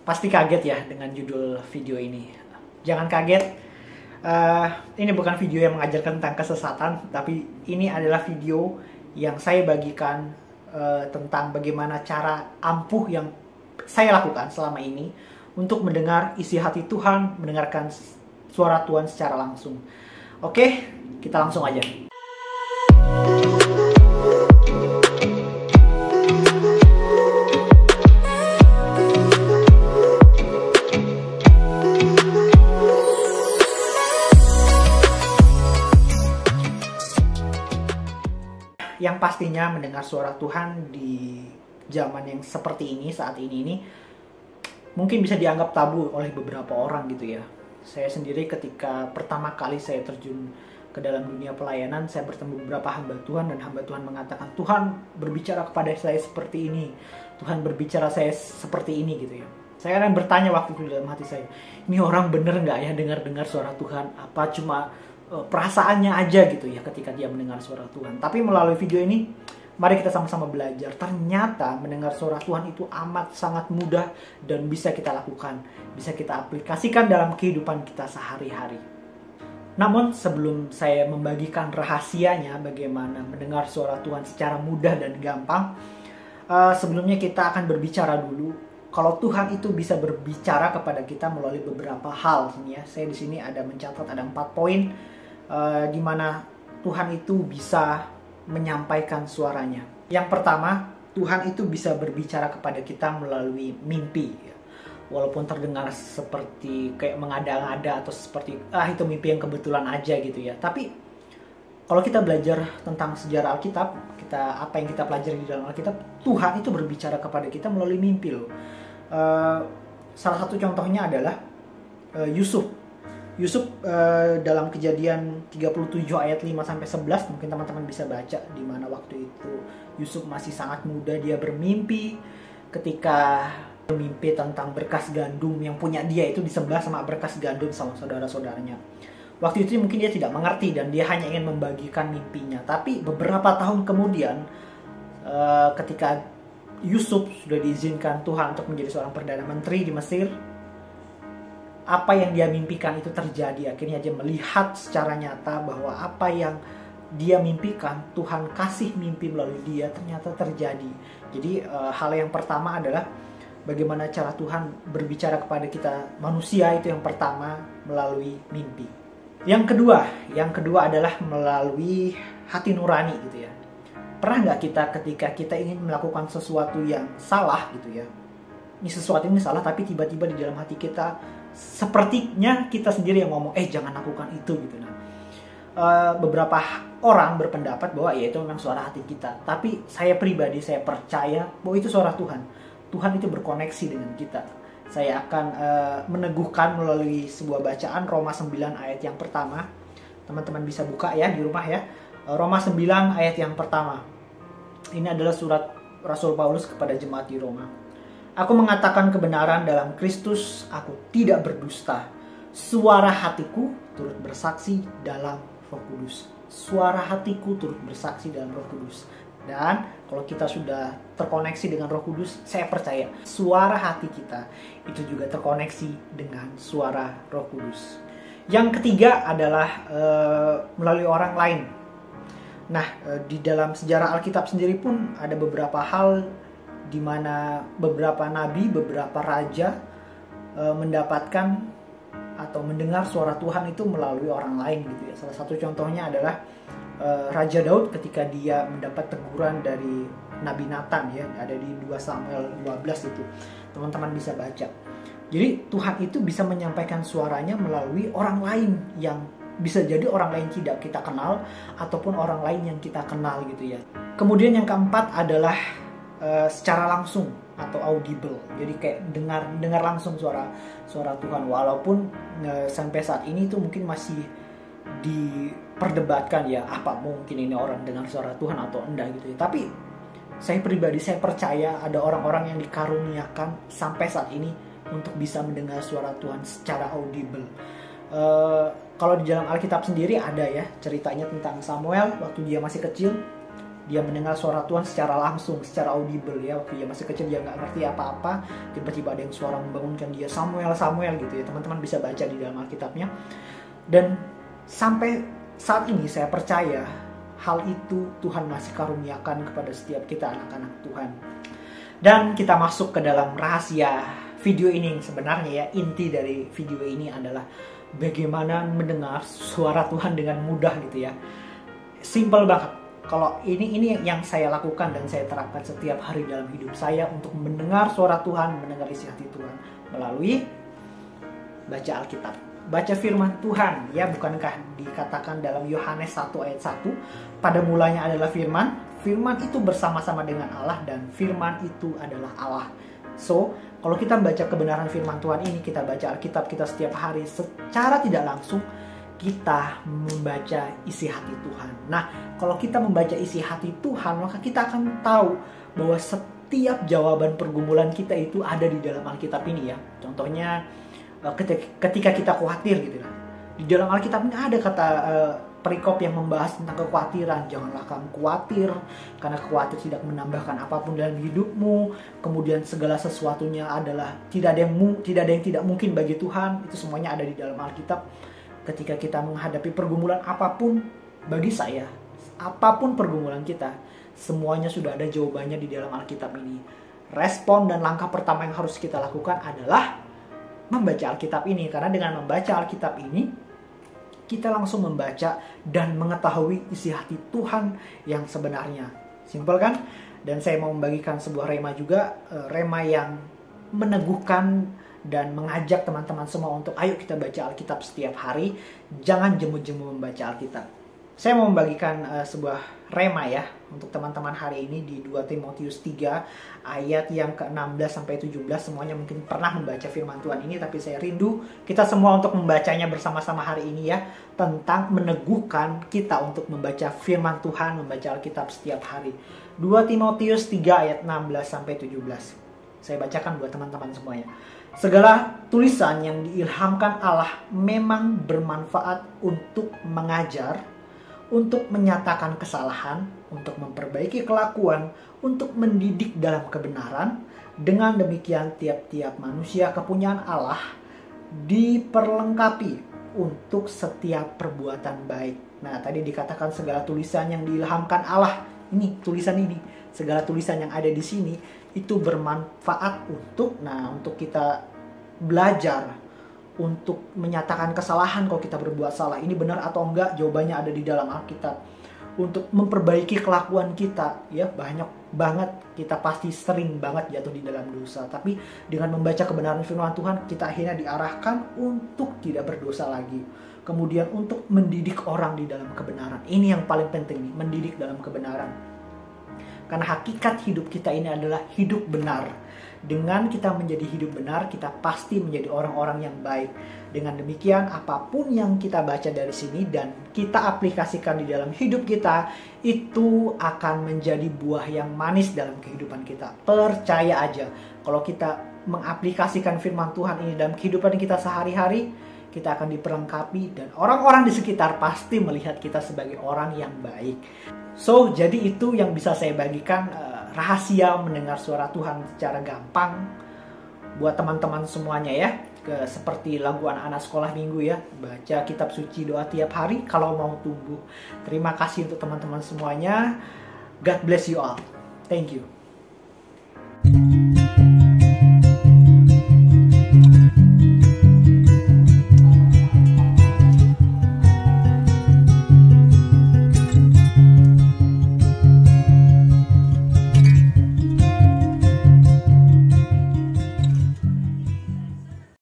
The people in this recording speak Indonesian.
Pasti kaget ya dengan judul video ini. Jangan kaget, ini bukan video yang mengajarkan tentang kesesatan, tapi ini adalah video yang saya bagikan tentang bagaimana cara ampuh yang saya lakukan selama ini untuk mendengar isi hati Tuhan, mendengarkan suara Tuhan secara langsung. Oke, kita langsung aja. Yang pastinya mendengar suara Tuhan di zaman yang seperti ini, saat ini mungkin bisa dianggap tabu oleh beberapa orang gitu ya. Saya sendiri ketika pertama kali saya terjun ke dalam dunia pelayanan, saya bertemu beberapa hamba Tuhan dan hamba Tuhan mengatakan, Tuhan berbicara kepada saya seperti ini, Tuhan berbicara saya seperti ini gitu ya. Saya kadang bertanya waktu itu dalam hati saya, ini orang bener nggak ya dengar suara Tuhan? Apa cuma perasaannya aja gitu ya ketika dia mendengar suara Tuhan. Tapi melalui video ini mari kita sama-sama belajar. Ternyata mendengar suara Tuhan itu amat sangat mudah dan bisa kita lakukan, bisa kita aplikasikan dalam kehidupan kita sehari-hari. Namun sebelum saya membagikan rahasianya bagaimana mendengar suara Tuhan secara mudah dan gampang, sebelumnya kita akan berbicara dulu kalau Tuhan itu bisa berbicara kepada kita melalui beberapa hal. Saya di sini ada mencatat ada 4 poin di mana Tuhan itu bisa menyampaikan suaranya. Yang pertama, Tuhan itu bisa berbicara kepada kita melalui mimpi. Walaupun terdengar seperti kayak mengada-ngada atau seperti itu mimpi yang kebetulan aja gitu ya. Tapi kalau kita belajar tentang sejarah Alkitab, apa yang kita pelajari di dalam Alkitab, Tuhan itu berbicara kepada kita melalui mimpi loh. Salah satu contohnya adalah Yusuf dalam Kejadian 37 ayat 5-11, mungkin teman-teman bisa baca, di mana waktu itu Yusuf masih sangat muda. Dia bermimpi ketika bermimpi tentang berkas gandum yang punya dia itu disembah sama berkas gandum sama saudara-saudaranya. Waktu itu mungkin dia tidak mengerti dan dia hanya ingin membagikan mimpinya. Tapi beberapa tahun kemudian ketika Yusuf sudah diizinkan Tuhan untuk menjadi seorang perdana menteri di Mesir, apa yang dia mimpikan itu terjadi. Akhirnya dia melihat secara nyata bahwa apa yang dia mimpikan, Tuhan kasih mimpi melalui dia, ternyata terjadi. Jadi hal yang pertama adalah bagaimana cara Tuhan berbicara kepada kita manusia, itu yang pertama melalui mimpi. Yang kedua adalah melalui hati nurani gitu ya. Pernah nggak kita ketika kita ingin melakukan sesuatu yang salah gitu ya, sesuatu ini salah, tapi tiba-tiba di dalam hati kita sepertinya kita sendiri yang ngomong, jangan lakukan itu gitu. Nah, beberapa orang berpendapat bahwa ya itu memang suara hati kita. Tapi saya pribadi, saya percaya bahwa itu suara Tuhan. Tuhan itu berkoneksi dengan kita. Saya akan meneguhkan melalui sebuah bacaan Roma 9 ayat yang pertama. Teman-teman bisa buka ya di rumah ya. Roma 9 ayat yang pertama. Ini adalah surat Rasul Paulus kepada jemaat di Roma. Aku mengatakan kebenaran dalam Kristus, aku tidak berdusta. Suara hatiku turut bersaksi dalam Roh Kudus. Suara hatiku turut bersaksi dalam Roh Kudus. Dan kalau kita sudah terkoneksi dengan Roh Kudus, saya percaya suara hati kita itu juga terkoneksi dengan suara Roh Kudus. Yang ketiga adalah melalui orang lain. Nah, di dalam sejarah Alkitab sendiri pun ada beberapa hal di mana beberapa nabi, beberapa raja mendapatkan atau mendengar suara Tuhan itu melalui orang lain gitu ya. Salah satu contohnya adalah Raja Daud ketika dia mendapat teguran dari Nabi Nathan ya, ada di 2 Samuel 12 itu. Teman-teman bisa baca. Jadi Tuhan itu bisa menyampaikan suaranya melalui orang lain yang bisa jadi orang lain tidak kita kenal ataupun orang lain yang kita kenal gitu ya. Kemudian yang keempat adalah secara langsung atau audible. Jadi kayak dengar langsung suara Tuhan, walaupun sampai saat ini itu mungkin masih diperdebatkan ya, apa mungkin ini orang dengar suara Tuhan atau enggak gitu ya. Tapi saya pribadi, saya percaya ada orang-orang yang dikaruniakan sampai saat ini untuk bisa mendengar suara Tuhan secara audible. Kalau di dalam Alkitab sendiri ada ya ceritanya tentang Samuel waktu dia masih kecil. Dia mendengar suara Tuhan secara langsung, secara audible ya. Waktu dia masih kecil dia nggak ngerti apa-apa, tiba-tiba ada yang suara membangunkan dia, Samuel, Samuel gitu ya. Teman-teman bisa baca di dalam Alkitabnya. Dan sampai saat ini saya percaya hal itu Tuhan masih karuniakan kepada setiap kita anak-anak Tuhan. Dan kita masuk ke dalam rahasia video ini sebenarnya ya. Inti dari video ini adalah bagaimana mendengar suara Tuhan dengan mudah gitu ya. Simple banget. Kalau ini yang saya lakukan dan saya terapkan setiap hari dalam hidup saya untuk mendengar suara Tuhan, mendengar isi hati Tuhan melalui baca Alkitab, baca firman Tuhan ya. Bukankah dikatakan dalam Yohanes 1 ayat 1, pada mulanya adalah firman, firman itu bersama-sama dengan Allah dan firman itu adalah Allah. So, kalau kita baca kebenaran firman Tuhan ini, kita baca Alkitab kita setiap hari, secara tidak langsung kita membaca isi hati Tuhan. Nah, kalau kita membaca isi hati Tuhan, maka kita akan tahu bahwa setiap jawaban pergumulan kita itu ada di dalam Alkitab ini ya. Contohnya ketika kita khawatir gitu lah. Di dalam Alkitab ini ada kata perikop yang membahas tentang kekhawatiran. Janganlah kamu khawatir, karena khawatir tidak menambahkan apapun dalam hidupmu. Kemudian segala sesuatunya adalah tidak ada yang tidak mungkin bagi Tuhan. Itu semuanya ada di dalam Alkitab. Ketika kita menghadapi pergumulan apapun, bagi saya, apapun pergumulan kita, semuanya sudah ada jawabannya di dalam Alkitab ini. Respon dan langkah pertama yang harus kita lakukan adalah membaca Alkitab ini. Karena dengan membaca Alkitab ini, kita langsung membaca dan mengetahui isi hati Tuhan yang sebenarnya. Simpel kan? Dan saya mau membagikan sebuah rema juga, rema yang meneguhkan dan mengajak teman-teman semua untuk ayo kita baca Alkitab setiap hari. Jangan jemu-jemu membaca Alkitab. Saya mau membagikan sebuah rema ya untuk teman-teman hari ini di 2 Timotius 3 ayat yang ke-16 sampai 17. Semuanya mungkin pernah membaca firman Tuhan ini, tapi saya rindu kita semua untuk membacanya bersama-sama hari ini ya, tentang meneguhkan kita untuk membaca firman Tuhan, membaca Alkitab setiap hari. 2 Timotius 3 ayat 16 sampai 17. Saya bacakan buat teman-teman semuanya. Segala tulisan yang diilhamkan Allah memang bermanfaat untuk mengajar, untuk menyatakan kesalahan, untuk memperbaiki kelakuan, untuk mendidik dalam kebenaran. Dengan demikian tiap-tiap manusia kepunyaan Allah diperlengkapi untuk setiap perbuatan baik. Nah, tadi dikatakan segala tulisan yang diilhamkan Allah. Ini tulisan ini, segala tulisan yang ada di sini itu bermanfaat untuk kita belajar, untuk menyatakan kesalahan kalau kita berbuat salah. Ini benar atau enggak, jawabannya ada di dalam Alkitab. Untuk memperbaiki kelakuan kita, ya banyak banget kita pasti sering banget jatuh di dalam dosa. Tapi dengan membaca kebenaran firman Tuhan, kita akhirnya diarahkan untuk tidak berdosa lagi. Kemudian untuk mendidik orang di dalam kebenaran. Ini yang paling penting nih, mendidik dalam kebenaran. Karena hakikat hidup kita ini adalah hidup benar. Dengan kita menjadi hidup benar, kita pasti menjadi orang-orang yang baik. Dengan demikian, apapun yang kita baca dari sini dan kita aplikasikan di dalam hidup kita, itu akan menjadi buah yang manis dalam kehidupan kita. Percaya aja, kalau kita mengaplikasikan firman Tuhan ini dalam kehidupan kita sehari-hari, kita akan diperlengkapi dan orang-orang di sekitar pasti melihat kita sebagai orang yang baik. So, jadi itu yang bisa saya bagikan, rahasia mendengar suara Tuhan secara gampang buat teman-teman semuanya ya. Seperti lagu anak-anak sekolah minggu ya, baca kitab suci, doa tiap hari kalau mau tumbuh. Terima kasih untuk teman-teman semuanya. God bless you all. Thank you.